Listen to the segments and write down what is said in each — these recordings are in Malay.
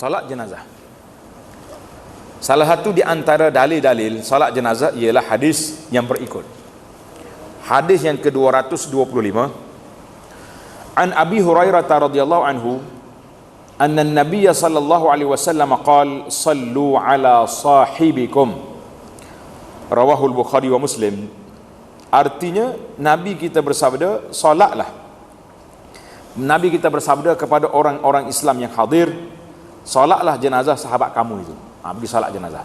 Salat jenazah. Salah satu di antara dalil-dalil salat jenazah ialah hadis yang berikut. Hadis yang ke-225, an Abi Hurairah radhiyallahu anhu anna an-nabiy sallallahu alaihi wasallam qala sallu ala sahibikum, rawahu al-Bukhari wa Muslim. Artinya Nabi kita bersabda, salatlah. Nabi kita bersabda kepada orang-orang Islam yang hadir, salatlah jenazah sahabat kamu itu. Pergi salat jenazah.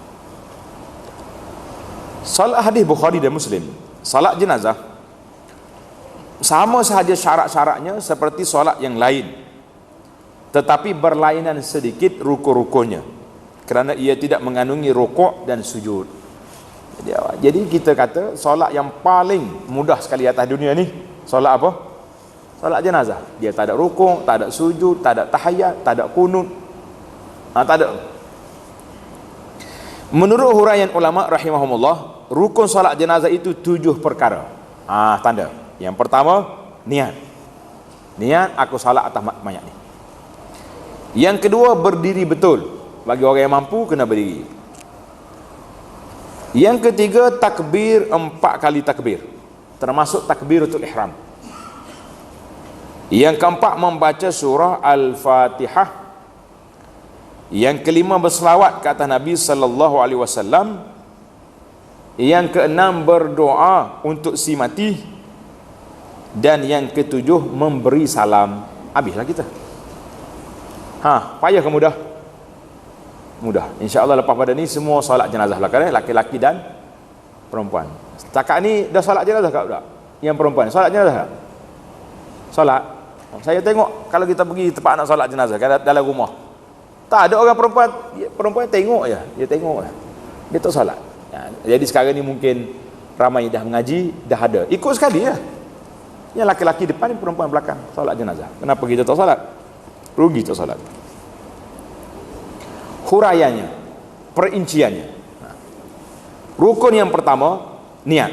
Salat, hadis Bukhari dan Muslim. Salat jenazah sama sahaja syarat-syaratnya seperti solat yang lain, tetapi berlainan sedikit ruku-rukunya, kerana ia tidak mengandungi rukuk dan sujud. Jadi kita kata solat yang paling mudah sekali atas dunia ni, solat apa? Solat jenazah. Dia tak ada rukuk, tak ada sujud, tak ada tahiyat, tak ada kunut, tak ada. Menurut huraian ulama rahimahumullah, rukun solat jenazah itu 7 perkara. Tanda. Yang pertama, niat. Niat aku salat atas mayat ni. Yang kedua, berdiri betul. Bagi orang yang mampu kena berdiri. Yang ketiga, takbir 4 kali takbir, termasuk takbiratul ihram. Yang keempat, membaca surah Al-Fatihah. Yang kelima, berselawat ke atas Nabi sallallahu alaihi wasallam. Yang keenam, berdoa untuk si mati. Dan yang ketujuh, memberi salam. Habislah kita. Payah ke mudah? Mudah. InsyaAllah lepas pada ni semua solat jenazah lah, laki-laki dan perempuan. Setakat ni dah solat jenazah tak tak? Yang perempuan solat jenazah tak? Solat. Saya tengok kalau kita pergi tempat nak solat jenazah dalam rumah, tak ada orang perempuan tengok je, dia tengok je, dia tak solat. Jadi sekarang ni mungkin ramai dah mengaji, dah ada, ikut sekali lah. Yang laki-laki depan, perempuan belakang, solat jenazah. Kenapa kita tak solat? Rugi tak solat. Huraiannya, perinciannya. Rukun yang pertama, niat.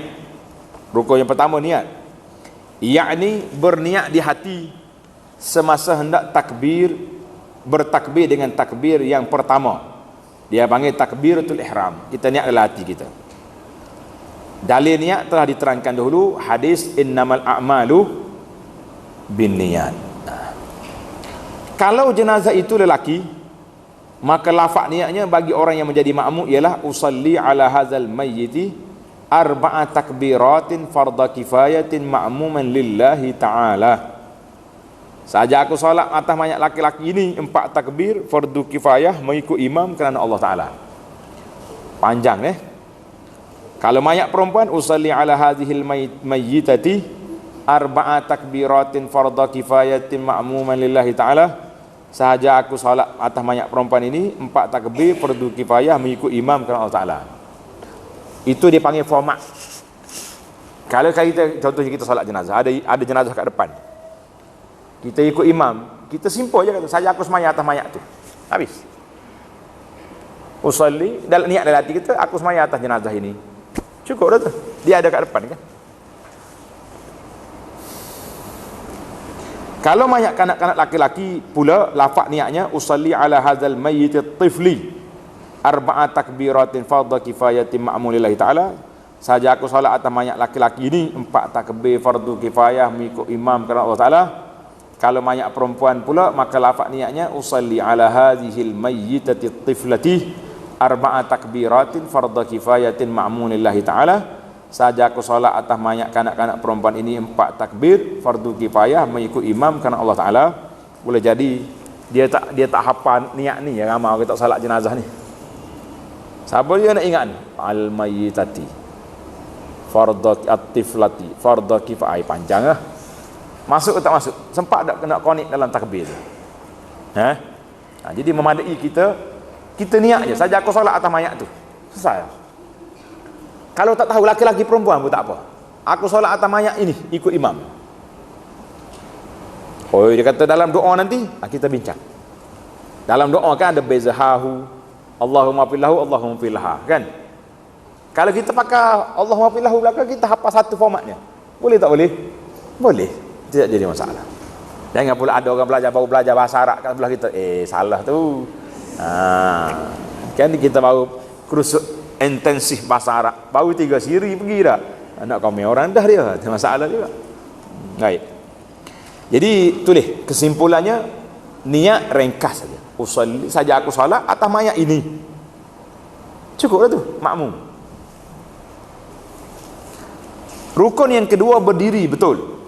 Rukun yang pertama, niat. Yakni berniat di hati semasa hendak bertakbir dengan takbir yang pertama. Dia panggil takbiratul ihram. Kita niat dalam hati kita. Dalil niat telah diterangkan dahulu, hadis innamal a'malu binniyat. Kalau jenazah itu lelaki, maka lafaz niatnya bagi orang yang menjadi makmum ialah usalli ala hadzal mayyiti arba'a takbiratin fardha kifayatin ma'muman lillahi ta'ala. Saja aku solat atas mayat laki-laki ini 4 takbir fardu kifayah mengikut imam kerana Allah Ta'ala. Panjang Kalau mayat perempuan, usalli ala hadhil mayyitati arba'a takbiratin fardha kifayatin ma'muman lillahi ta'ala. Sahaja aku solat atas mayat perempuan ini 4 takbir fardu kifayah mengikut imam kerana Allah Ta'ala. Itu dia panggil format. Kalau kita contohnya kita solat jenazah, ada jenazah kat depan, kita ikut imam, kita simpel je kata, saja aku semayang atas mayat tu, habis. Usalli, dalam niat dalam hati kita, aku semayang atas jenazah ini, cukup dah tu. Dia ada kat depan kan. Kalau mayat kanak-kanak laki-laki pula, lafaz niatnya usalli ala hadzal mayyit at-tifli arba'a takbiratin fardha kifayatin ma'mum lillahi ta'ala. Saja aku solat atas mayat laki-laki ini 4 takbir fardu kifayah mengikut imam kerana Allah Ta'ala. Kalau mayat perempuan pula, maka lafaz niatnya usalli ala hadhil mayyitati at-tiflati arba'a takbiratin fardha kifayatin ma'mum lillahi ta'ala. Saja aku solat atas mayat kanak-kanak perempuan ini 4 takbir fardu kifayah mengikut imam kerana Allah Ta'ala. Boleh jadi dia tak hafal niat ni, yang ramai orang tak solat jenazah ni. Siapa dia nak ingat ni? Al mayyitati fardha at-tiflati fardha kifayah. Panjang lah. Masuk ke tak masuk? Sempat tak kena konik dalam takbir tu? Jadi memadai kita niat je, saja aku solat atas mayat tu, selesai. Kalau tak tahu laki-laki perempuan pun tak apa, aku solat atas mayat ini ikut imam. Dia kata dalam doa nanti kita bincang. Dalam doa kan ada bezahahu, Allahumma fillahu, Allahumma fillaha kan. Kalau kita pakai Allahumma fillahu belakang, kita hafal satu formatnya, boleh tak boleh? Boleh, tidak jadi masalah. Jangan pula ada orang baru belajar bahasa Arab kat sebelah kita, salah tu. Kan kita baru kursus intensif bahasa Arab, baru 3 siri pergi dah. Nak kami orang dah dia, ada masalah juga. Baik. Jadi tulis kesimpulannya, niat ringkas saja. Usolli saja aku salat atas mayat ini. Cukuplah tu, makmum. Rukun yang kedua berdiri betul.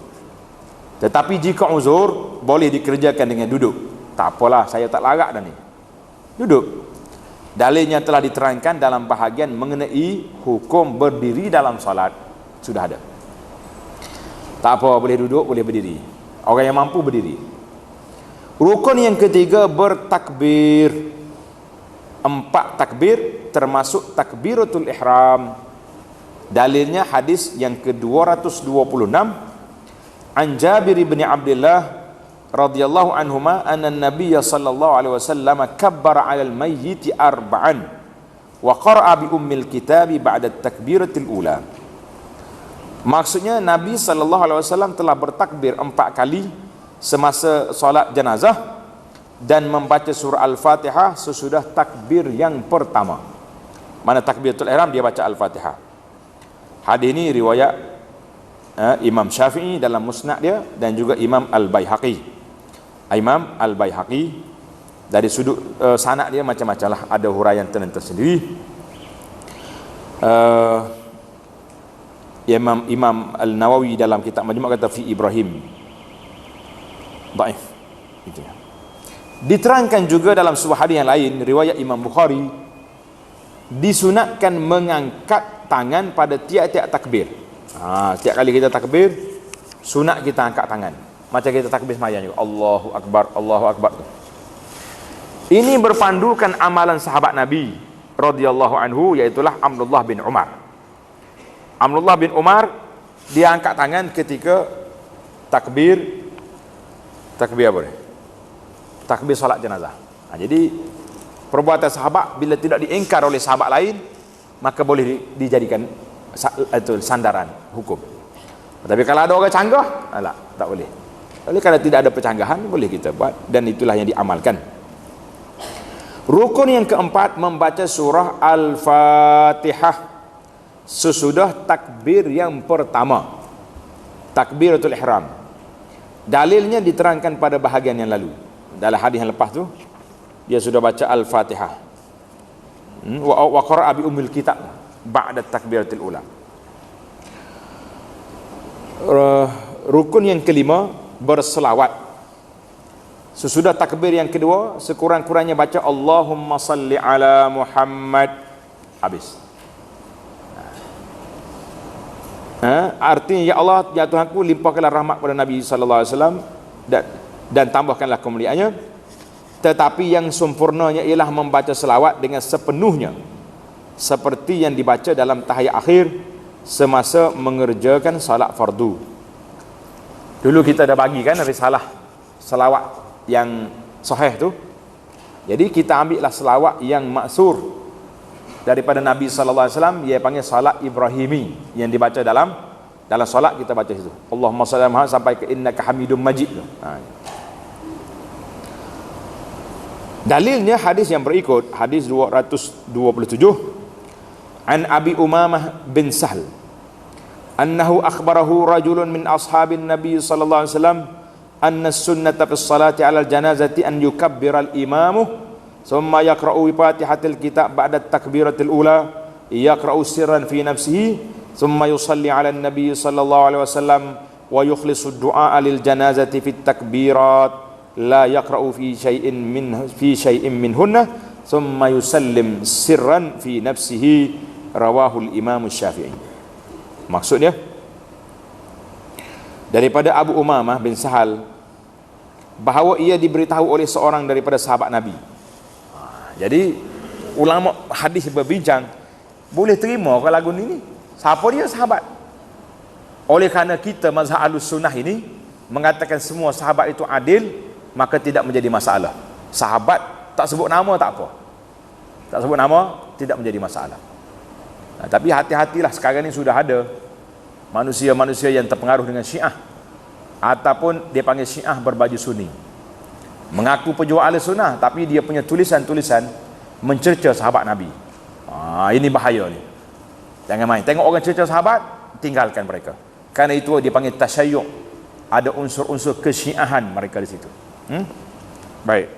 Tetapi jika uzur boleh dikerjakan dengan duduk. Tak apalah, saya tak larat dah ni. Duduk. Dalilnya telah diterangkan dalam bahagian mengenai hukum berdiri dalam salat. Sudah ada. Tak apa, boleh duduk, boleh berdiri. Orang yang mampu berdiri. Rukun yang ketiga bertakbir. 4 takbir termasuk takbiratul ihram. Dalilnya hadis yang ke-226 an Jabir bin Abdullah radhiyallahu anhuma anna an-nabiy sallallahu alaihi wasallam kabbara 'alal mayyit arba'an wa qara'a bi ummil kitab ba'da at-takbiratil ula. Maksudnya Nabi sallallahu alaihi wasallam telah bertakbir 4 kali semasa solat jenazah dan membaca surah Al-Fatihah sesudah takbir yang pertama. Mana takbiratul ihram dia baca Al-Fatihah. Hadis ini riwayat Imam Syafi'i dalam Musnad dia dan juga Imam Al-Baihaqi. Imam Al-Baihaqi dari sudut sanad dia macam-macam lah, ada huraian tersendiri. Imam Al-Nawawi dalam kitab Majmu' kata fi Ibrahim dhaif. Itu ya. Diterangkan juga dalam sebuah hadis yang lain riwayat Imam Bukhari, disunatkan mengangkat tangan pada tiap-tiap takbir. Setiap kali kita takbir, sunat kita angkat tangan. Macam kita takbir sembahyang juga, Allahu Akbar, Allahu Akbar. Ini berpandukan amalan sahabat Nabi radhiyallahu anhu, iaitulah Abdullah bin Umar. Abdullah bin Umar dia angkat tangan ketika takbir apa ni? Takbir solat jenazah. Jadi perbuatan sahabat bila tidak diingkar oleh sahabat lain, maka boleh dijadikan itu sandaran hukum. Tapi kalau ada orang canggah, tak boleh. Oleh kerana tidak ada percanggahan, boleh kita buat, dan itulah yang diamalkan. Rukun yang keempat membaca surah Al-Fatihah sesudah takbir yang pertama, takbiratul ihram. Dalilnya diterangkan pada bahagian yang lalu. Dalam hadis yang lepas tu dia sudah baca Al-Fatihah. Wa qara'a bi ummil kitab ba'da takbiratul ula. Rukun yang kelima berselawat. Sesudah takbir yang kedua sekurang-kurangnya baca Allahumma salli ala Muhammad. Habis. Artinya ya Allah, ya Tuhanku, limpahkanlah rahmat pada Nabi sallallahu alaihi wasallam dan tambahkanlah kemuliaannya. Tetapi yang sempurnanya ialah membaca selawat dengan sepenuhnya seperti yang dibaca dalam tahiyat akhir semasa mengerjakan salat fardu. Dulu kita dah bagikan risalah selawat yang sahih tu. Jadi kita ambillah selawat yang maksur daripada Nabi sallallahu alaihi wasallam, dia panggil salat Ibrahimi, yang dibaca dalam solat kita baca situ. Allahumma shalli ala Muhammad sampai ke innaka Hamidum Majid tu. Dalilnya hadis yang berikut, hadis 227 an Abi Umamah bin Sahl annahu akhbarahu rajulun min ashabin Nabi sallallahu alaihi wasallam anna sunnata fi salati ala al-janazati an yukabbira al-imamu thumma yaqra'u bi fatihatil kitab ba'da takbiratil ula yaqra'u sirran fi nafsihi thumma yusalli ala an-nabi sallallahu alaihi wasallam wa yukhlisu ad-du'a lil janazati fi takbirat la yaqra'u fi syai'in minhunna thumma yusallim sirran fi nafsihi rawahu al-Imam Syafi'i. Maksudnya daripada Abu Umamah bin Sahal bahawa ia diberitahu oleh seorang daripada sahabat Nabi. Jadi ulama hadis berbincang, boleh terima kalau lagu ni siapa dia sahabat. Oleh kerana kita mazhab Ahlus-Sunnah ini mengatakan semua sahabat itu adil, maka tidak menjadi masalah. Sahabat tak sebut nama tak apa, tak sebut nama tidak menjadi masalah. Tapi hati-hatilah, sekarang ni sudah ada manusia-manusia yang terpengaruh dengan Syiah, ataupun dia panggil Syiah berbaju Sunni. mengaku pejuang ahli sunnah tapi dia punya tulisan-tulisan mencerca sahabat Nabi. Ini bahaya ni. Jangan main. Tengok orang cerca sahabat, tinggalkan mereka. Karena itu dia panggil tasyayyuh. Ada unsur-unsur kesyiahan mereka di situ. Baik.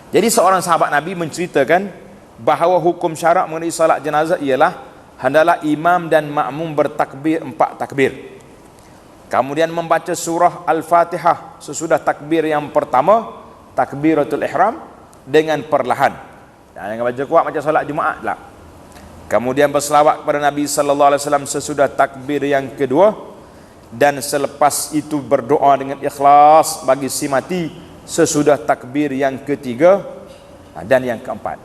Jadi seorang sahabat Nabi menceritakan bahawa hukum syarak mengenai salat jenazah ialah hendaklah imam dan makmum bertakbir 4 takbir. Kemudian membaca surah Al-Fatihah sesudah takbir yang pertama, takbiratul ihram, dengan perlahan. Jangan baca kuat macam solat Jumaat lah. Kemudian berselawat kepada Nabi sallallahu alaihi wasallam sesudah takbir yang kedua, dan selepas itu berdoa dengan ikhlas bagi si mati sesudah takbir yang ketiga dan yang keempat.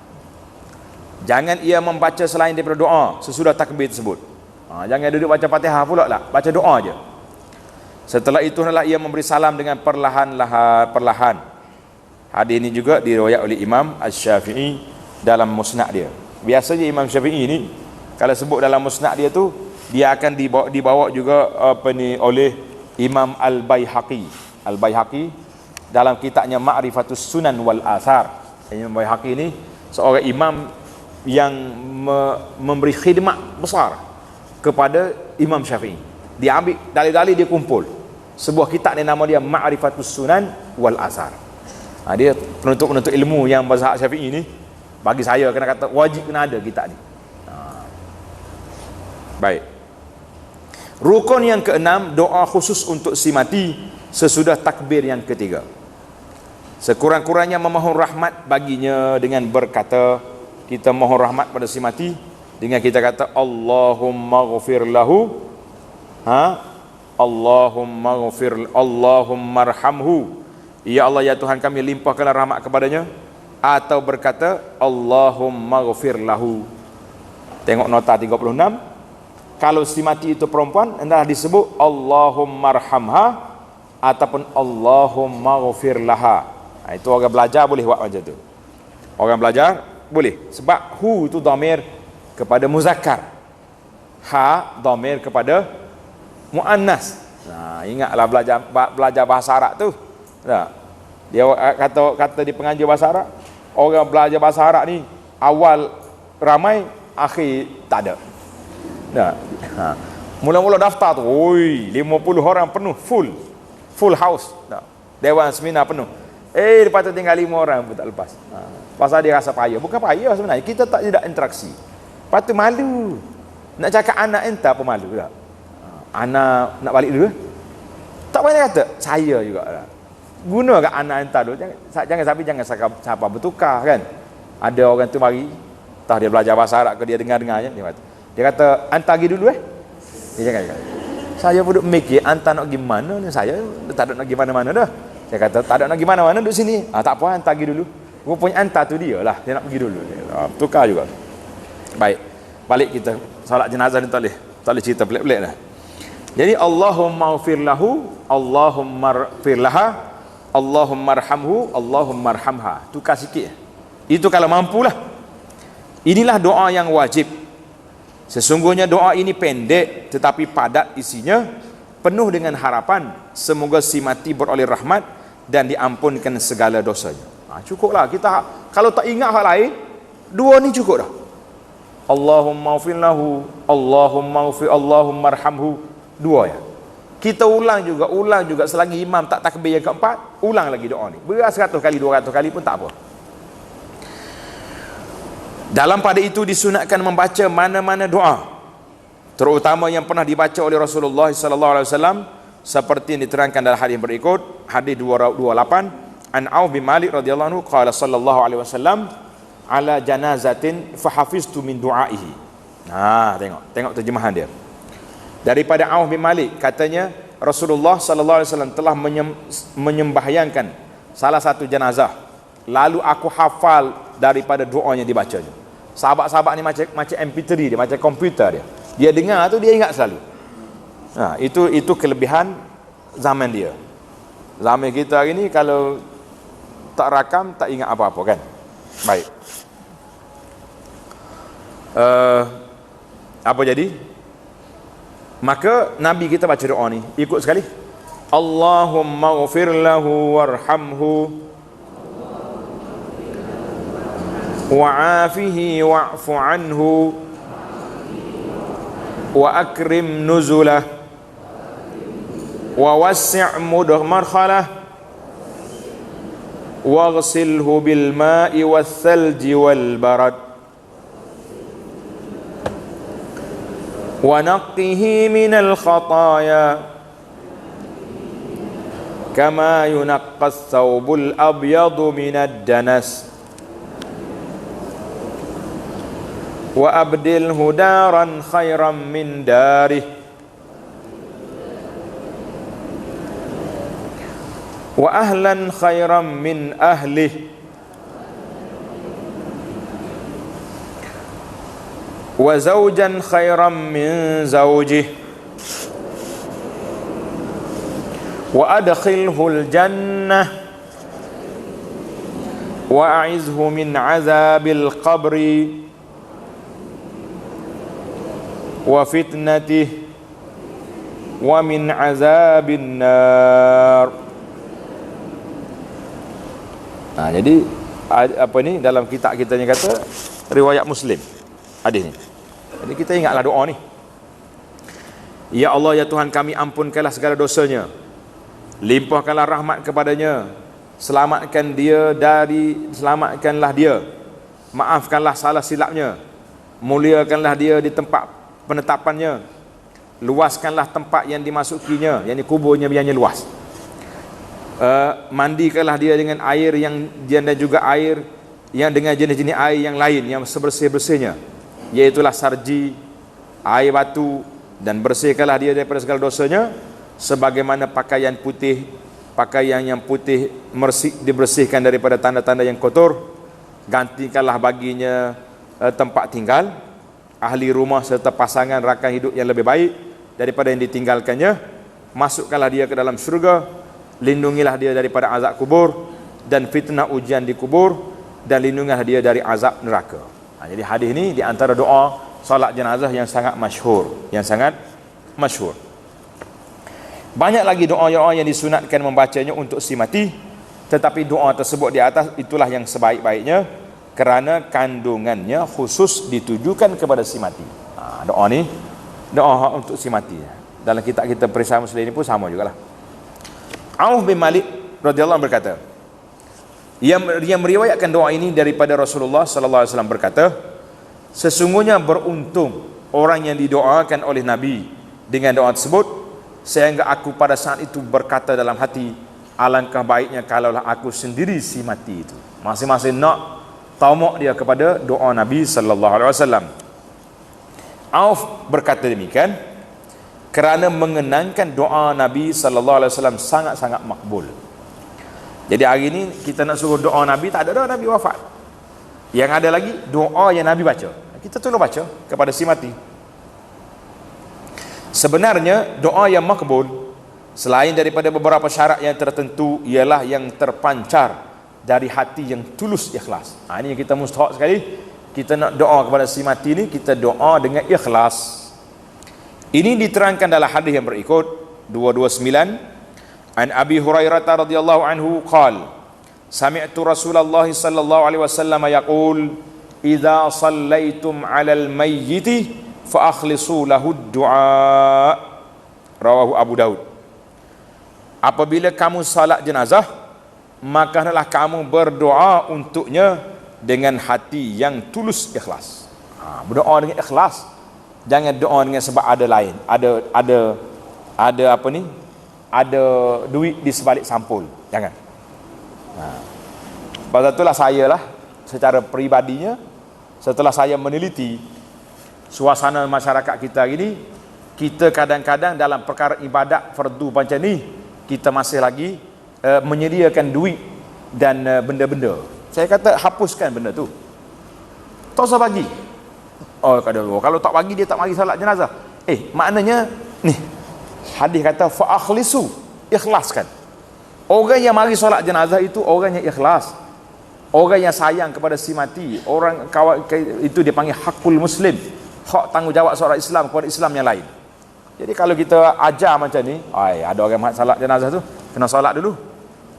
Jangan ia membaca selain daripada doa sesudah takbir tersebut. Jangan duduk baca Fatihah pula lah, baca doa aja. Setelah itu hendaklah ia memberi salam dengan perlahan. Hadis ini juga diriwayat oleh Imam Asy-Syafi'i dalam musnad dia. Biasanya Imam Syafi'i ni kalau sebut dalam musnad dia tu, dia akan dibawa juga oleh Imam Al-Baihaqi. Al-Baihaqi dalam kitabnya Ma'rifatus Sunan wal Athar. Imam Baihaqi ni seorang imam yang memberi khidmat besar kepada Imam Syafi'i. Dia ambil dalil-dalil, dia kumpul sebuah kitab yang nama dia Ma'rifatus Sunan wal Athar. Dia penuntut ilmu yang mazhab Syafi'i ni, bagi saya kena kata wajib kena ada kitab ni. Baik. Rukun yang keenam, doa khusus untuk si mati sesudah takbir yang ketiga. Sekurang-kurangnya memohon rahmat baginya dengan berkata, kita mohon rahmat pada si mati dengan kita kata Allahumma ghafir lahu, Allahumma arhamhu, ya Allah ya Tuhan kami, limpahkanlah rahmat kepadanya. Atau berkata Allahumma ghafir lahu. Tengok nota 36. Kalau si mati itu perempuan, hendaklah disebut Allahumma arhamha ataupun Allahumma ghafir laha. Itu orang belajar boleh buat macam tu. Orang belajar boleh, sebab hu itu dhamir kepada muzakkar, ha dhamir kepada muannas. Ingatlah belajar bahasa Arab tu. Dia kata di pengajar bahasa Arab, orang belajar bahasa Arab ni awal ramai, akhir tak ada. Mula-mula daftar tu, 50 orang penuh, full house. Dewan seminar penuh. Lepas tu tinggal 5 orang pun tak lepas. Pasal dia rasa payah. Bukan payah sebenarnya, kita tidak interaksi. Lepas tu malu. Nak cakap anak entah apa malu tak? Anak nak balik dulu? Tak payah kata saya juga lah. Guna kat anak entah dulu. Jangan siapa bertukar kan. Ada orang tu mari, entah dia belajar bahasa Arab ke dia dengar-dengar je, dia kata hantar pergi dulu dia jangan. Saya pun duk mikir hantar nak pergi mana ni, saya tak ada nak pergi mana-mana dah. Saya kata tak ada nak pergi mana-mana, duduk sini. Tak apa, hantar pergi dulu. Rupanya hantar tu dia lah, dia nak pergi dulu. Tukar juga. Baik, balik kita solat jenazah ni tak boleh cerita pelik-pelik dah. Jadi Allahumma ghafir lahu, Allahumma ghafir laha, Allahumma arhamhu, Allahumma arhamha. Tukar sikit. Itu kalau mampulah. Inilah doa yang wajib. Sesungguhnya doa ini pendek tetapi padat isinya, penuh dengan harapan semoga si mati beroleh rahmat dan diampunkan segala dosanya. Cukuplah kita, kalau tak ingat hal lain, dua ni cukup dah. Allahumma ghafir lahu, Allahumma ghafir, Allahumma arhamhu. Dua ya. Kita ulang juga selagi imam tak takbir yang keempat, ulang lagi doa ni. 100 kali, 200 kali pun tak apa. Dalam pada itu disunatkan membaca mana-mana doa, terutama yang pernah dibaca oleh Rasulullah sallallahu alaihi wasallam, seperti yang diterangkan dalam hadis berikut, hadis 228, an Auf bin Malik radhiyallahu anhu qala sallallahu alaihi wasallam ala janazatin fahafiztu min du'aihi. Tengok terjemahan dia. Daripada Auf bin Malik, katanya Rasulullah sallallahu alaihi wasallam telah menyembahyangkan salah satu jenazah, lalu aku hafal daripada doanya dibacanya. Sahabat-sahabat ni macam MP3 dia, macam komputer dia. Dia dengar tu dia ingat selalu. Itu kelebihan zaman dia. Zaman kita hari ni kalau tak rakam tak ingat apa-apa kan. Baik. Apa jadi? Maka Nabi kita baca doa ni, ikut sekali. Allahumma ighfir lahu warhamhu wa'afihi wa'fu anhu wa akrim nuzulah wa wassi' mudkhalah waghsilhu bil ma'i wath thalji wal barad wa naqqihi minal khataaya kama yunaqqas thawbul abyadu minad danas wa abdilhu daran khairan min darih wa ahlan khairan min ahlih wa zawjan khairan min zawjih wa adkhilhul jannah wa a'izhu min azabil qabri wa fitnatih wa min azabin nar. Nah, jadi apa ni dalam kitab kita ni kata riwayat Muslim hadis ni. Jadi kita ingatlah doa ni. Ya Allah, ya Tuhan kami, ampunkanlah segala dosanya, limpahkanlah rahmat kepadanya, selamatkanlah dia, maafkanlah salah silapnya, muliakanlah dia di tempat penetapannya, luaskanlah tempat yang dimasukinya, yakni kuburnya biarnya luas, mandikanlah dia dengan air yang dan juga air yang dengan jenis-jenis air yang lain yang sebersih-bersihnya, iaitulah sarji, air batu, dan bersihkanlah dia daripada segala dosanya sebagaimana pakaian yang putih dibersihkan daripada tanda-tanda yang kotor. Gantikanlah baginya tempat tinggal, ahli rumah serta pasangan rakan hidup yang lebih baik daripada yang ditinggalkannya. Masukkanlah dia ke dalam syurga, lindungilah dia daripada azab kubur dan fitnah ujian di kubur, dan lindungilah dia dari azab neraka. Jadi hadis ini di antara doa solat jenazah yang sangat masyhur. Banyak lagi doa-doa yang disunatkan membacanya untuk si mati, tetapi doa tersebut di atas itulah yang sebaik-baiknya kerana kandungannya khusus ditujukan kepada si mati. Doa ni doa untuk si mati. Dalam kitab kita Perisai Muslim ini pun sama jugalah. Auf bin Malik radhiyallahu anhu berkata, yang meriwayatkan doa ini daripada Rasulullah sallallahu alaihi wasallam berkata, sesungguhnya beruntung orang yang didoakan oleh Nabi dengan doa tersebut, sehingga aku pada saat itu berkata dalam hati, alangkah baiknya kalaulah aku sendiri si mati itu. Masing-masing nak tamak dia kepada doa Nabi sallallahu alaihi wasallam. Auf berkata demikian kerana mengenangkan doa Nabi sallallahu alaihi wasallam sangat-sangat makbul. Jadi hari ini kita nak suruh doa Nabi, tak ada doa Nabi wafat. Yang ada lagi doa yang Nabi baca, kita tolong baca kepada si mati. Sebenarnya doa yang makbul selain daripada beberapa syarat yang tertentu ialah yang terpancar dari hati yang tulus ikhlas. Ini yang kita mustahak sekali. Kita nak doa kepada si mati ni, kita doa dengan ikhlas. Ini diterangkan dalam hadis yang berikut 229 an Abi Hurairah radhiyallahu anhu qala sami'tu Rasulullah sallallahu alaihi wasallam yaqul idza sallaitum 'alal mayyiti fa akhlisu lahu du'a. Rawahu Abu Daud. Apabila kamu salat jenazah, maka hendaklah kamu berdoa untuknya dengan hati yang tulus ikhlas. Berdoa dengan ikhlas, jangan doa dengan sebab ada lain, ada apa ni, ada duit di sebalik sampul, jangan. Pasal itulah saya lah secara peribadinya, setelah saya meneliti suasana masyarakat kita hari ini, kita kadang-kadang dalam perkara ibadat fardu macam ni, kita masih lagi menyediakan duit dan benda-benda. Saya kata hapuskan benda tu, tak usah bagi. Kalau tak bagi, dia tak mari salat jenazah. Maknanya ni hadis kata fa akhlisu, ikhlaskan. Orang yang mari solat jenazah itu orang yang ikhlas, orang yang sayang kepada si mati, orang kawan itu dipanggil hakul muslim, hak tanggungjawab seorang Islam kepada Islam yang lain. Jadi kalau kita ajar macam ni, ada orang mat salat jenazah tu, kena solat dulu.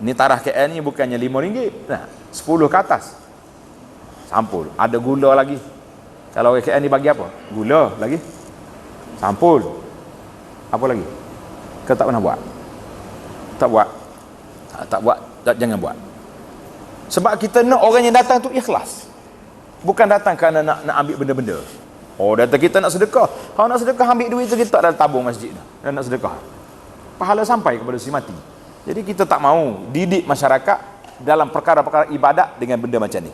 Ni tarah KL ni bukannya RM5. Nah, 10 ke atas. Sampul. Ada gula lagi. Kalau orang KL ni bagi apa? Gula lagi. Sampul. Apa lagi? Kau tak pernah buat? Tak buat. Tak buat, jangan buat. Sebab kita nak orang yang datang tu ikhlas. Bukan datang kerana nak ambil benda-benda. Datang kita nak sedekah. Kalau nak sedekah, ambil duit tu kita dalam tabung masjid dan nak sedekah. Pahala sampai kepada si mati. Jadi kita tak mau didik masyarakat dalam perkara-perkara ibadat dengan benda macam ni.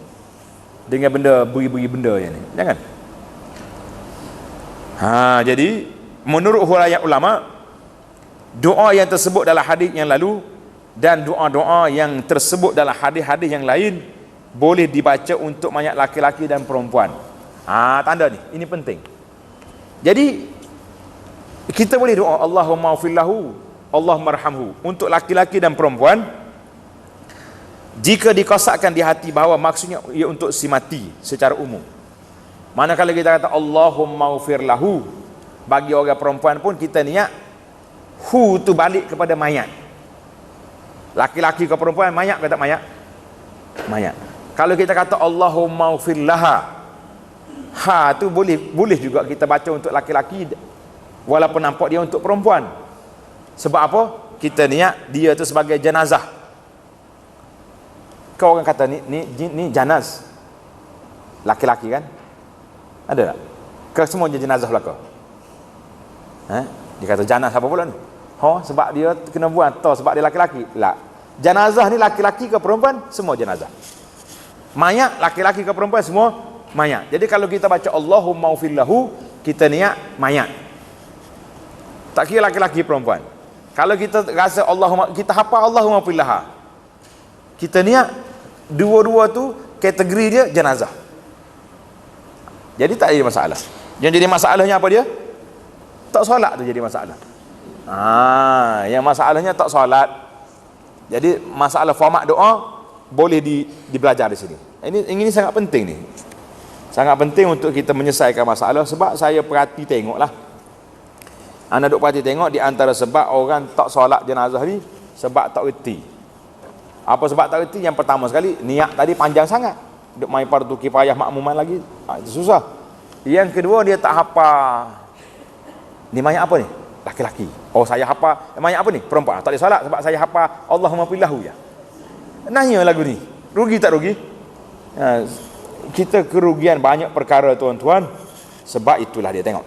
Dengan benda beri-beri benda yang ni. Jangan. Jadi menurut huraian ulama, doa yang tersebut dalam hadis yang lalu dan doa-doa yang tersebut dalam hadis-hadis yang lain boleh dibaca untuk mayat laki-laki dan perempuan. Tanda ni, ini penting. Jadi kita boleh doa Allahumma ighfir lahu, Allahumma arhamhu untuk laki-laki dan perempuan jika dikosakkan di hati bahawa maksudnya ia untuk si mati secara umum. Manakala kita kata Allahumma ighfir lahu bagi orang perempuan pun kita niat hu tu balik kepada mayat. Laki-laki ke perempuan, mayat ke tak mayat? Mayat. Kalau kita kata Allahumma ighfir laha, tu boleh juga kita baca untuk laki-laki walaupun nampak dia untuk perempuan. Sebab apa? Kita niat dia tu sebagai jenazah. Kau orang kata ni janaz laki-laki kan? Ada tak? Ke semuanya jenazah belaka? Dia kata janaz apa pula ni? Sebab dia kena buat atau sebab dia laki-laki? Tak. Jenazah ni laki-laki ke perempuan? Semua jenazah. Mayat laki-laki ke perempuan? Semua mayat. Jadi kalau kita baca Allahumma ighfir lahu, kita niat mayat. Tak kira laki-laki perempuan. Kalau kita rasa kita hafal Allahumma ighfir laha, kita niat dua-dua tu kategori dia jenazah. Jadi tak ada masalah. Yang jadi masalahnya apa dia? Tak solat tu jadi masalah. Yang masalahnya tak solat. Jadi masalah format doa boleh dibelajar di sini. Ini sangat penting ni. Sangat penting untuk kita menyelesaikan masalah. Sebab saya perhati tengoklah. Anda duk perhati tengok di antara sebab orang tak solat jenazah ni, sebab tak reti. Apa sebab tak reti? Yang pertama sekali, niat tadi panjang sangat. Duk main fardu kifayah makmuman lagi. Itu susah. Yang kedua, dia tak hafal. Ni mayat apa ni? Laki-laki. Saya hafal. Mayat apa ni? Perempuan. Tak boleh solat sebab saya hafal Allahumma ighfir lahu ya. Nanya lagu ni. Rugi tak rugi? Kita kerugian banyak perkara tuan-tuan. Sebab itulah dia, tengok.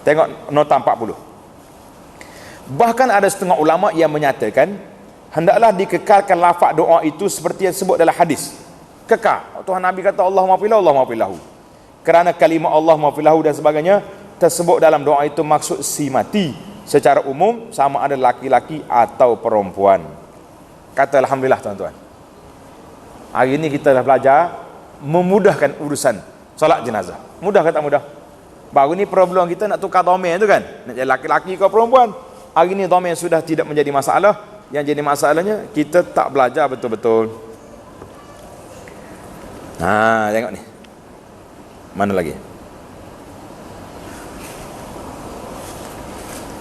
Tengok nota 40. Bahkan ada setengah ulama yang menyatakan hendaklah dikekalkan lafaz doa itu seperti yang disebut dalam hadis. Kekal. Tuhan Nabi kata Allahumma ighfir lahu, Allahumma ighfir lahu. Kerana kalimah Allahumma ighfir lahu dan sebagainya tersebut dalam doa itu maksud si mati secara umum, sama ada laki-laki atau perempuan. Kata alhamdulillah tuan-tuan. Hari ini kita dah belajar memudahkan urusan solat jenazah. Mudah ke tak mudah? Baru ni problem kita nak tukar domain tu kan. Nak jadi laki-laki ke perempuan. Hari ni domain sudah tidak menjadi masalah. Yang jadi masalahnya kita tak belajar betul-betul. Tengok ni. Mana lagi?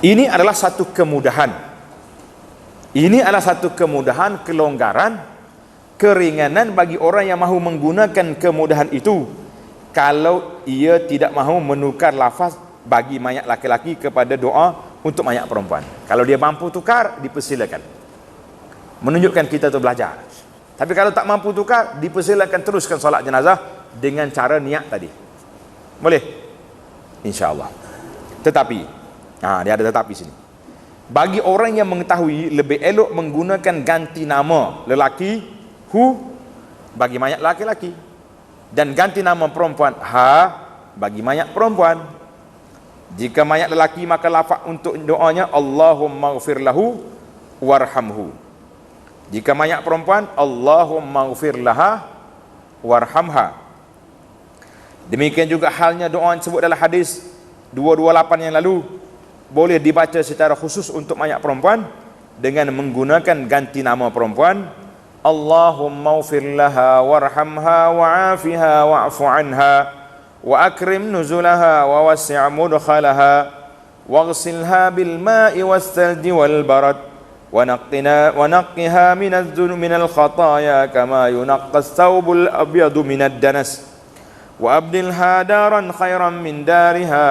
Ini adalah satu kemudahan. Ini adalah satu kemudahan, kelonggaran, keringanan bagi orang yang mahu menggunakan kemudahan itu. Kalau ia tidak mahu menukar lafaz bagi mayat laki-laki kepada doa untuk mayat perempuan. Kalau dia mampu tukar, dipersilakan. Menunjukkan kita tu belajar. Tapi kalau tak mampu tukar, dipersilakan teruskan solat jenazah dengan cara niat tadi. Boleh? InsyaAllah. Tetapi dia ada tetapi sini. Bagi orang yang mengetahui, lebih elok menggunakan ganti nama lelaki hu bagi mayat laki-laki dan ganti nama perempuan ha bagi mayat perempuan. Jika mayat lelaki maka lafaz untuk doanya Allahumma ighfir lahu warhamhu. Jika mayat perempuan Allahumma ighfir laha warhamha. Demikian juga halnya doa yang disebut dalam hadis 228 yang lalu, boleh dibaca secara khusus untuk mayat perempuan dengan menggunakan ganti nama perempuan. Allahumma ighfir laha warhamha wa'afiha wa'fu anha wa akrim nuzulaha wa wasi' mudkhalaha واغسلها بالماء والثلج والبرد ونقها من الذنوب من الخطايا كما ينقى الثوب الأبيض من الدنس وأبدلها دارا خيرا من دارها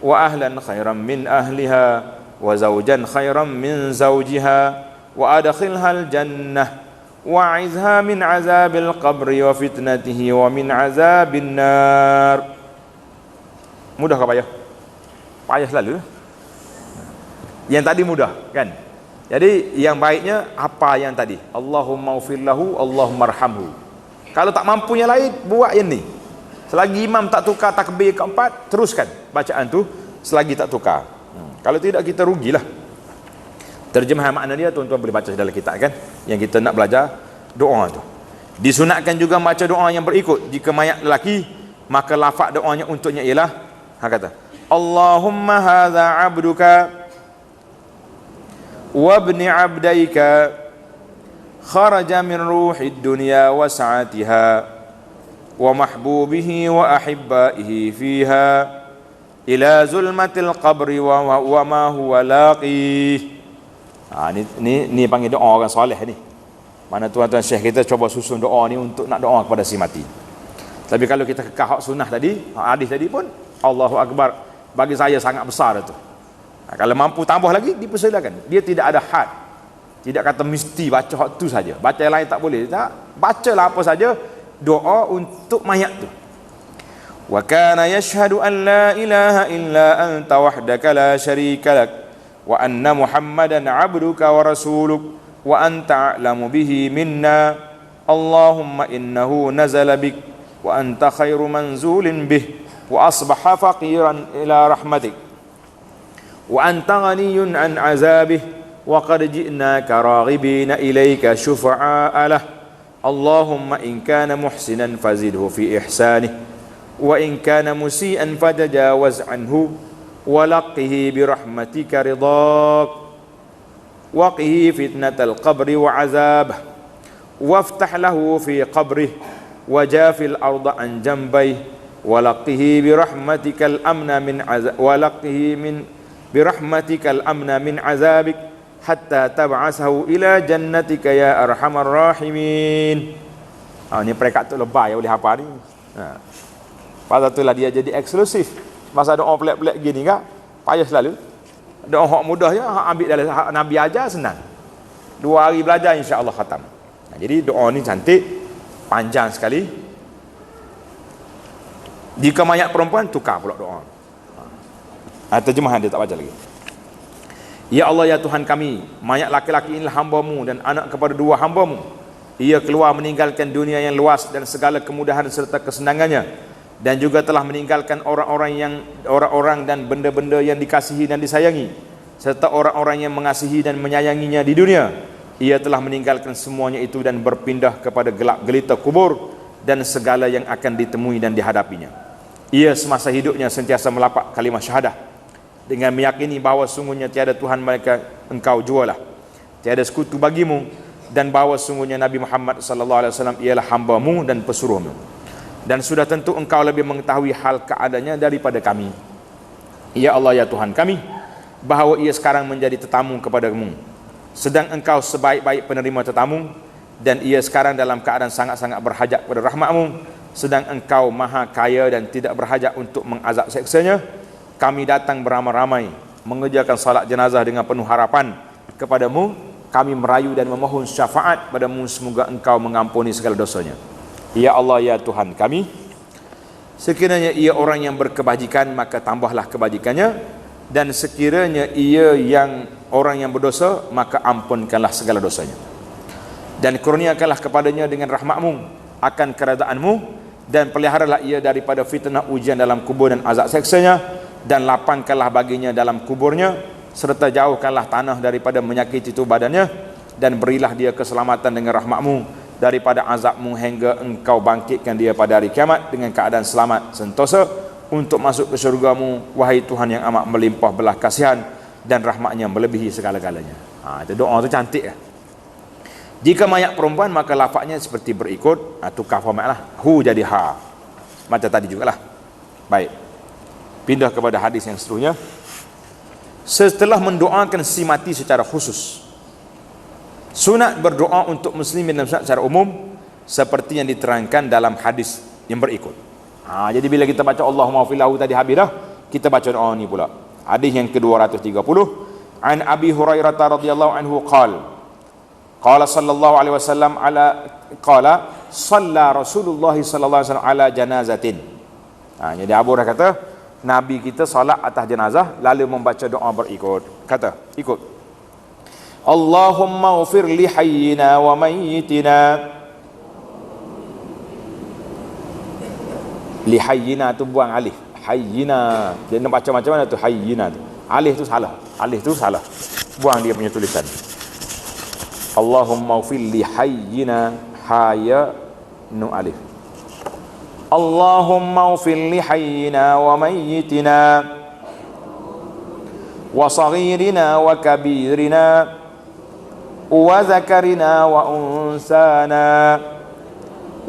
وأهلا خيرا من أهلها وزوجا خيرا من زوجها وأدخلها الجنة وأعذها من عذاب القبر وفتنته ومن عذاب النار. Mudah ke payah? Payah selalu. Yang tadi mudah kan? Jadi yang baiknya apa yang tadi? Allahumma ufirlahu, Allahumma arhamhu. Kalau tak mampu yang lain, buat yang ni. Selagi imam tak tukar takbir keempat, teruskan bacaan tu selagi tak tukar. Kalau tidak kita rugilah. Terjemahan makna dia tuan-tuan boleh baca dalam kitab kan, yang kita nak belajar doa tu. Disunatkan juga baca doa yang berikut. Jika mayat lelaki, maka lafaz doanya untuknya ialah kata Allahumma hadza 'abduka wa ibni 'abdaika kharaja min ruhid dunya wa sa'atiha wa mahbubihi wa ahibbaihi fiha ila zulmatil qabri wa ma huwa laqih. Ni panggil doa orang soleh ni. Mana tuan-tuan syekh kita cuba susun doa ni untuk nak doa kepada si mati. Tapi kalau kita kekal hak sunnah tadi, hak hadis tadi pun Allahu Akbar bagi saya sangat besar itu. Kalau mampu tambah lagi dipersilakan. Dia tidak ada had. Tidak kata mesti baca hak tu saja. Baca yang lain tak boleh. Tak, bacalah apa saja doa untuk mayat tu. Wa kana yashhadu an la ilaha illa anta wahdaka la syarika lak wa anna Muhammadan 'abduka wa rasuluk wa anta a'lamu bihi minna Allahumma innahu nazala bik wa anta khairu manzulin bih wa asbaha faqiran ila rahmatik wa anta ghaniyun an azabih wa qad ji'naka raghibina ilayka syufa'a lah Allahumma in kana muhsinan fazidhu fi ihsanih wa in kana musian fatajawaz anhu wa laqihi bi rahmatika ridak wa qihi fitnatal qabri wa azabah waftah lahu fi qabrih wa jafil arda an jambayh wa laqihi bi rahmatikal amna min azab wa laqihi min bi rahmatikal amna min azabik hatta tab'asahu ila jannatika ya arhamar rahimin. Ni perekat tu lebay boleh hafal ni. Pasal itulah dia jadi eksklusif. Masa doa pelik-pelik gini kan, payah selalu. Doa hak mudah je, hak ambil dari hak Nabi ajar senang. 2 hari belajar insya-Allah khatam. Jadi doa ni cantik, panjang sekali. Jika mayat perempuan tukar pula doa. Terjemahan dia tak baca lagi. Ya Allah ya Tuhan kami, mayat laki-laki inilah hamba-Mu dan anak kepada 2 hamba-Mu. Ia keluar meninggalkan dunia yang luas dan segala kemudahan serta kesenangannya, dan juga telah meninggalkan orang-orang dan benda-benda yang dikasihi dan disayangi, serta orang-orang yang mengasihi dan menyayanginya di dunia. Ia telah meninggalkan semuanya itu dan berpindah kepada gelap gelita kubur dan segala yang akan ditemui dan dihadapinya. Ia semasa hidupnya sentiasa melapak kalimah syahadah dengan meyakini bahawa sungguhnya tiada Tuhan melainkan Engkau jualah, tiada sekutu bagimu, dan bahawa sungguhnya Nabi Muhammad sallallahu alaihi wasallam ialah hamba-Mu dan pesuruh-Mu. Dan sudah tentu Engkau lebih mengetahui hal keadaannya daripada kami. Ya Allah ya Tuhan kami, bahawa ia sekarang menjadi tetamu kepada-Mu, sedang Engkau sebaik-baik penerima tetamu, dan ia sekarang dalam keadaan sangat-sangat berhajat kepada rahmat-Mu, sedang Engkau maha kaya dan tidak berhajat untuk mengazab seksanya. Kami datang beramai-ramai mengerjakan salat jenazah dengan penuh harapan kepada-Mu. Kami merayu dan memohon syafaat pada-Mu, semoga Engkau mengampuni segala dosanya. Ya Allah ya Tuhan kami, sekiranya ia orang yang berkebajikan, maka tambahlah kebajikannya, dan sekiranya ia yang orang yang berdosa, maka ampunkanlah segala dosanya, dan kurniakanlah kepadanya dengan rahmat-Mu akan kerajaan-Mu, dan peliharalah ia daripada fitnah ujian dalam kubur dan azab seksanya, dan lapangkanlah baginya dalam kuburnya, serta jauhkanlah tanah daripada menyakiti tubuh badannya, dan berilah dia keselamatan dengan rahmat-Mu daripada azab-Mu hingga Engkau bangkitkan dia pada hari kiamat dengan keadaan selamat sentosa untuk masuk ke syurga-Mu, wahai Tuhan yang amat melimpah belah kasihan dan rahmat-Nya melebihi segala-galanya. Itu doa tu cantik lah. Jika mayat perempuan, maka lafaznya seperti berikut. Tukar format lah, hu jadi ha, macam tadi jugalah. Baik, pindah kepada hadis yang seterusnya. setelah mendoakan si mati secara khusus. Sunat berdoa untuk muslimin dan muslimat secara umum seperti yang diterangkan dalam hadis yang berikut. Jadi bila kita baca Allahumma ighfir lahu tadi habis dah, kita baca doa ni pula. Hadis yang ke-230, an Abi Hurairah radhiyallahu anhu qala sallallahu alaihi wasallam qala shalla Rasulullah sallallahu alaihi wasallam ala janazatin. Jadi Abu Hurairah kata Nabi kita solat atas jenazah lalu membaca doa berikut. Kata, ikut. Allahumma ighfir li hayyina wa mayyitina. Li hayyina tu buang alif. Hayyina. Dia nak baca macam mana tu hayyina tu. Alif tu salah. Alif tu salah. Buang dia punya tulisan. Allahumma ighfir li hayyina haya nu alif. Allahumma ighfir li hayyina wa mayyitina wa saghirina wa kabirina wa zakarina wa unsana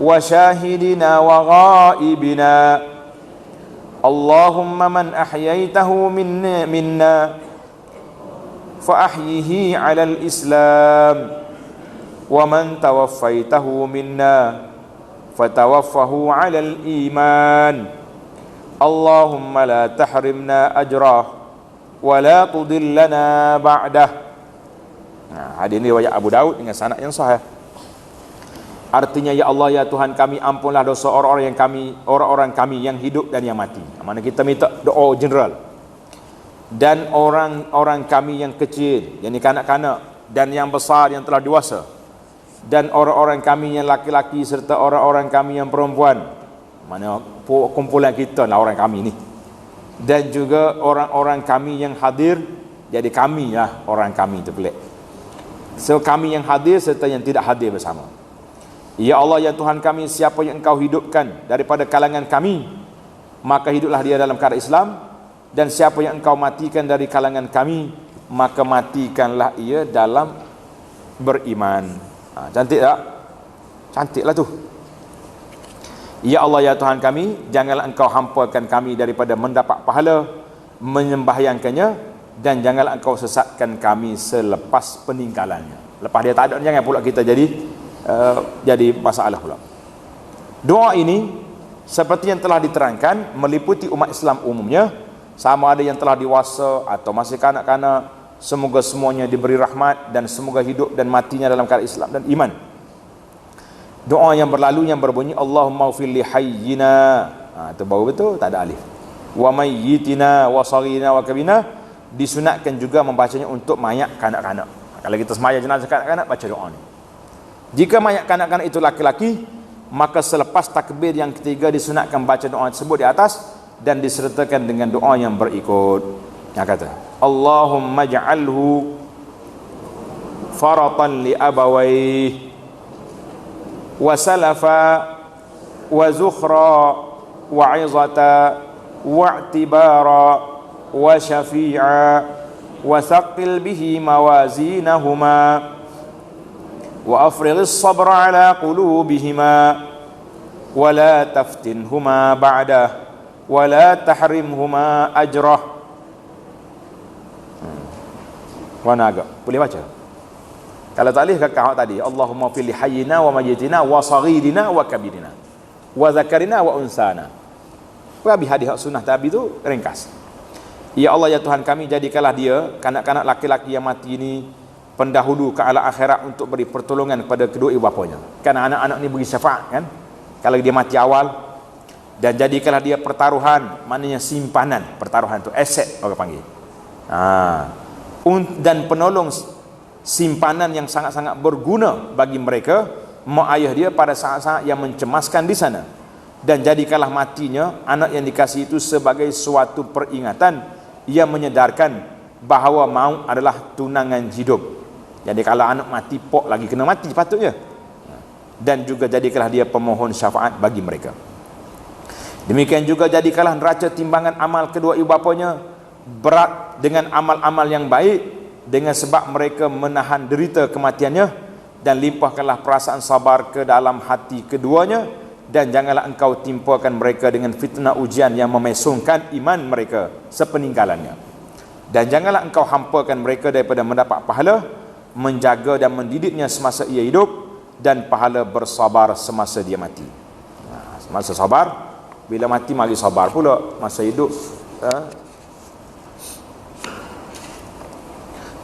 wa syahidina wa ghaibina. Allahumma man ahyaitahu minna fa ahyihi 'ala al-islam wa man tawaffaitahu minna fatawaffahu 'ala al-iman. Allahumma la tahrimna ajrah wa la tudillana ba'dah. Hadis ini riwayat Abu Daud dengan sanad yang sahih. Artinya, ya Allah ya Tuhan kami, ampunlah dosa orang-orang kami yang hidup dan yang mati. Mana kita minta doa general. Dan orang-orang kami yang kecil, yang kanak-kanak, dan yang besar yang telah dewasa. Dan orang-orang kami yang laki-laki serta orang-orang kami yang perempuan. Mana kumpulan kita lah orang kami ni. Dan juga orang-orang kami yang hadir. Jadi kami lah orang kami tu pelik. So kami yang hadir serta yang tidak hadir bersama. Ya Allah ya Tuhan kami, siapa yang Engkau hidupkan daripada kalangan kami, maka hiduplah dia dalam keadaan Islam. Dan siapa yang Engkau matikan dari kalangan kami, maka matikanlah ia dalam beriman. Cantik tak? Cantiklah tu. Ya Allah ya Tuhan kami, janganlah Engkau hampakan kami daripada mendapat pahala menyembahyangkannya, dan janganlah Engkau sesatkan kami selepas peninggalannya. Lepas dia tak ada, jangan pula kita jadi masalah pula. Doa ini seperti yang telah diterangkan meliputi umat Islam umumnya, sama ada yang telah dewasa atau masih kanak-kanak. Semoga semuanya diberi rahmat dan semoga hidup dan matinya dalam keadaan Islam dan iman. Doa yang berlalu yang berbunyi Allahumma ighfir li hayyina, itu baru betul, tak ada alif. Wa mayyitina wa saghirina wa kabirina. Disunatkan juga membacanya untuk mayat kanak-kanak. Kalau kita semaya jenazah kanak-kanak, baca doa ni. Jika mayat kanak-kanak itu laki-laki, maka selepas takbir yang ketiga disunatkan baca doa tersebut di atas dan disertakan dengan doa yang berikut. Yang kata, Allahumma ja'alhu faratan li abawayh wa salafa wa zukhra wa 'izata wa i'tibara wa syafi'a wa thaqil bihi mawazinahuma wa afrighis sabra ala qulubihima wa la taftinhuma ba'dah wa la tahrimhuma ajrah. Mana agak boleh baca? Kalau tak boleh kakak tadi, Allahumma fil hayyina wa mayyitina wa saghirina wa kabirina wa zakarina wa unsana. Habis hadis sunnah Nabi tu ringkas. Ya Allah ya Tuhan kami, jadikanlah dia kanak-kanak laki-laki yang mati ini pendahulu ke alam akhirat untuk beri pertolongan kepada kedua ibu bapanya. Kan anak-anak ni beri syafaat kan kalau dia mati awal. Dan jadikanlah dia pertaruhan, maknanya simpanan. Pertaruhan tu aset orang panggil. Dan penolong simpanan yang sangat-sangat berguna bagi mereka, mak ayah dia pada saat-saat yang mencemaskan di sana. Dan jadikanlah matinya anak yang dikasihi itu sebagai suatu peringatan yang menyedarkan bahawa maut adalah tunangan hidup. Jadi kalau anak mati, pok lagi kena mati patutnya. Dan juga jadikanlah dia pemohon syafaat bagi mereka. Demikian juga jadikanlah neraca timbangan amal kedua ibu bapanya berat dengan amal-amal yang baik, dengan sebab mereka menahan derita kematiannya, dan limpahkanlah perasaan sabar ke dalam hati keduanya, dan janganlah engkau timpakan mereka dengan fitnah ujian yang memesongkan iman mereka sepeninggalannya. Dan janganlah engkau hampakan mereka daripada mendapat pahala menjaga dan mendidiknya semasa ia hidup, dan pahala bersabar semasa dia mati. Masa sabar, bila mati mari sabar pula. Masa hidup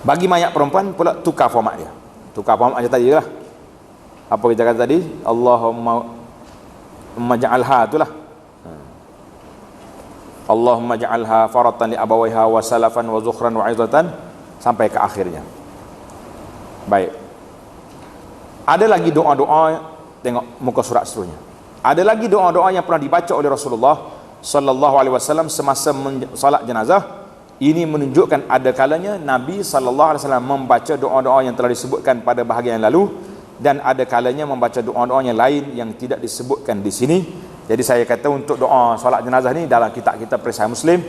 bagi mayat perempuan pula tukar format dia. Tukar format macam tadi lah. Apa kita kata tadi? Allahumma ja'alha itulah. Allahumma ja'alha faratan li abawaiha wa salafan wa zukhran wa 'izatan sampai ke akhirnya. Baik. Ada lagi doa-doa, tengok muka surat seterusnya. Ada lagi doa-doa yang pernah dibaca oleh Rasulullah sallallahu alaihi wasallam semasa salat jenazah. Ini menunjukkan ada kalanya Nabi sallallahu alaihi wasallam membaca doa-doa yang telah disebutkan pada bahagian yang lalu, dan ada kalanya membaca doa-doa yang lain yang tidak disebutkan di sini. Jadi saya kata untuk doa solat jenazah ni dalam kitab kita Perisai Muslim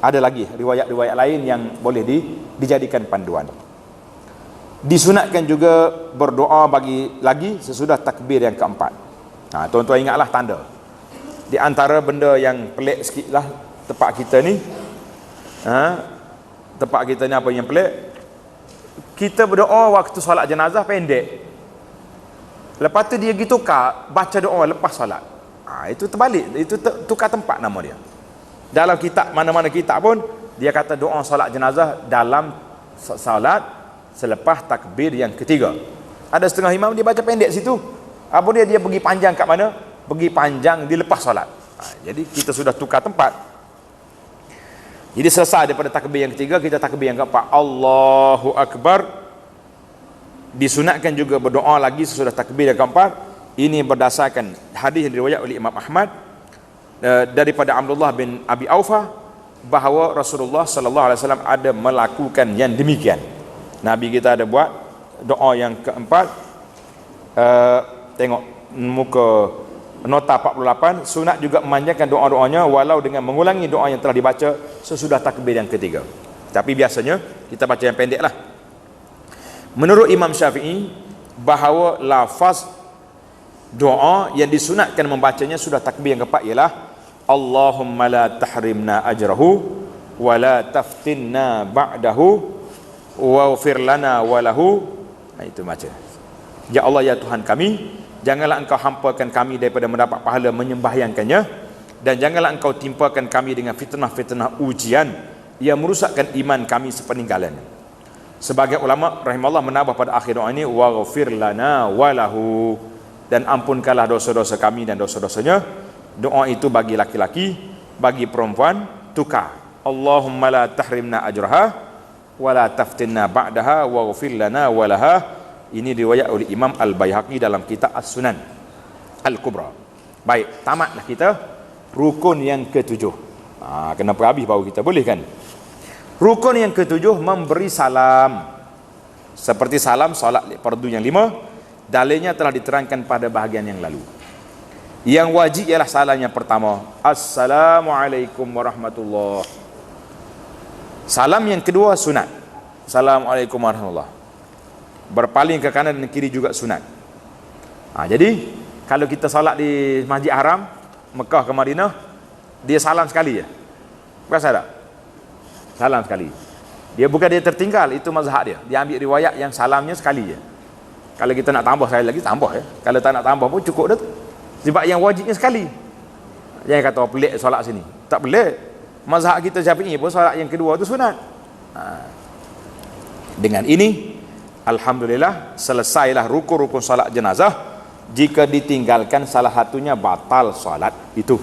ada lagi riwayat-riwayat lain yang boleh dijadikan panduan. Disunatkan juga berdoa bagi lagi sesudah takbir yang keempat. Tuan-tuan ingatlah tanda. Di antara benda yang pelik sikit lah tempat kita ni, tempat kita ni apa yang pelik, kita berdoa waktu solat jenazah pendek, lepas tu dia pergi tukar baca doa lepas solat. Itu terbalik, itu tukar tempat nama dia. Dalam kitab, mana-mana kitab pun dia kata doa solat jenazah dalam solat selepas takbir yang ketiga. Ada setengah imam dia baca pendek situ. Apa dia pergi panjang kat mana? Pergi panjang di lepas solat. Jadi kita sudah tukar tempat. Jadi selesai daripada takbir yang ketiga, kita takbir yang keempat, Allahu Akbar. Disunatkan juga berdoa lagi sesudah takbir yang keempat. Ini berdasarkan hadis yang diriwayat oleh Imam Ahmad daripada Abdullah bin Abi Aufa bahawa Rasulullah sallallahu alaihi wasallam ada melakukan yang demikian. Nabi kita ada buat doa yang keempat. Tengok muka nota 48. Sunat juga memanjangkan doa-doanya walau dengan mengulangi doa yang telah dibaca sesudah takbir yang ketiga. Tapi biasanya kita baca yang pendek lah. Menurut Imam Syafi'i bahawa lafaz doa yang disunatkan membacanya sudah takbir yang keempat ialah Allahumma la tahrimna ajrahu wa la taftinna ba'dahu waghfir lana wa lahu. Itu baca. Ya Allah ya Tuhan kami, janganlah engkau hampakan kami daripada mendapat pahala menyembahyangkannya, dan janganlah engkau timpakan kami dengan fitnah-fitnah ujian yang merusakkan iman kami sepeninggalan. Sebagai ulama rahimahullah menambah pada akhir doa ini waghfir lana wa lahu, dan ampunkanlah dosa-dosa kami dan dosa-dosanya. Doa itu bagi laki-laki, bagi perempuan tukar. Allahumma la tahrimna ajraha wa la taftinna ba'daha waghfir lana wa laha. Ini riwayat oleh Imam Al-Baihaqi dalam kitab As-Sunan Al-Kubra. Baik, tamatlah kita rukun yang ketujuh. Kenapa habis baru kita boleh kan? Rukun yang ketujuh memberi salam. Seperti salam solat fardu yang 5. Dalilnya telah diterangkan pada bahagian yang lalu. Yang wajib ialah salam yang pertama, Assalamualaikum warahmatullahi. Salam yang kedua sunat, Assalamualaikum warahmatullahi. Berpaling ke kanan dan kiri juga sunat. Jadi kalau kita salat di Masjid Haram Mekah ke Madinah, dia salam sekali je. Berasa tak? Salam sekali. Dia bukan dia tertinggal, itu mazhab dia. Dia ambil riwayat yang salamnya sekali je. Kalau kita nak tambah sekali lagi, tambah ya. Kalau tak nak tambah pun cukup dah tu. Sebab yang wajibnya sekali. Jangan kata pelik solat sini. Tak pelik. Mazhab kita Syafi'i pun solat yang kedua tu sunat. Dengan ini, alhamdulillah, selesailah rukun-rukun solat jenazah. Jika ditinggalkan salah satunya, batal solat itu.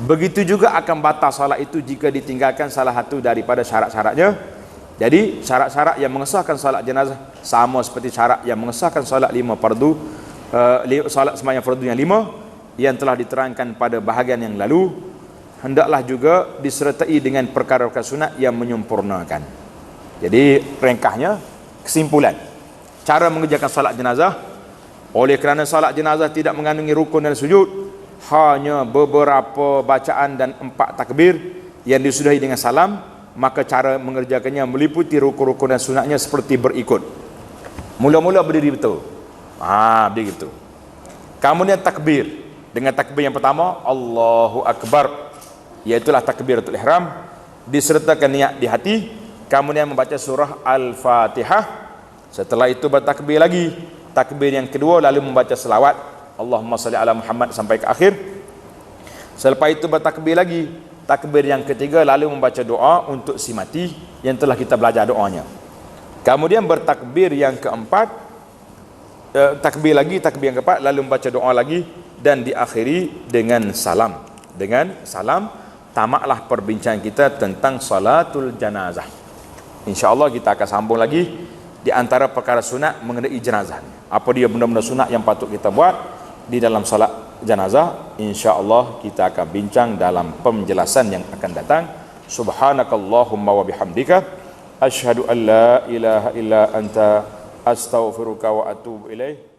Begitu juga akan batal solat itu jika ditinggalkan salah satu daripada syarat-syaratnya. Jadi syarat-syarat yang mengesahkan solat jenazah sama seperti syarat yang mengesahkan solat 5 fardu, solat sembahyang fardu yang 5 yang telah diterangkan pada bahagian yang lalu, hendaklah juga disertai dengan perkara-perkara sunat yang menyempurnakan. Jadi ringkasnya, kesimpulan, cara mengerjakan solat jenazah, oleh kerana solat jenazah tidak mengandungi rukun dan sujud, hanya beberapa bacaan dan 4 takbir yang disudahi dengan salam, maka cara mengerjakannya meliputi rukun-rukun dan sunatnya seperti berikut. Mula-mula berdiri betul. Berdiri betul. Kemudian takbir. Dengan takbir yang pertama, Allahu Akbar, iaitulah takbiratul ihram, disertakan niat di hati. kemudian membaca surah Al-Fatihah. Setelah itu bertakbir lagi, takbir yang kedua, lalu membaca selawat Allahumma salli ala Muhammad sampai ke akhir. Selepas itu bertakbir lagi, takbir yang ketiga, lalu membaca doa untuk si mati yang telah kita belajar doanya. Kemudian bertakbir yang keempat, takbir yang keempat, lalu membaca doa lagi, dan diakhiri dengan salam. Dengan salam tamatlah perbincangan kita tentang salatul janazah. InsyaAllah kita akan sambung lagi di antara perkara sunat mengenai jenazah. Apa dia benda-benda sunat yang patut kita buat di dalam salat jenazah. InsyaAllah kita akan bincang dalam penjelasan yang akan datang. Subhanakallahumma wa bihamdika asyhadu an la ilaha illa anta astaghfiruka wa atubu ilaih.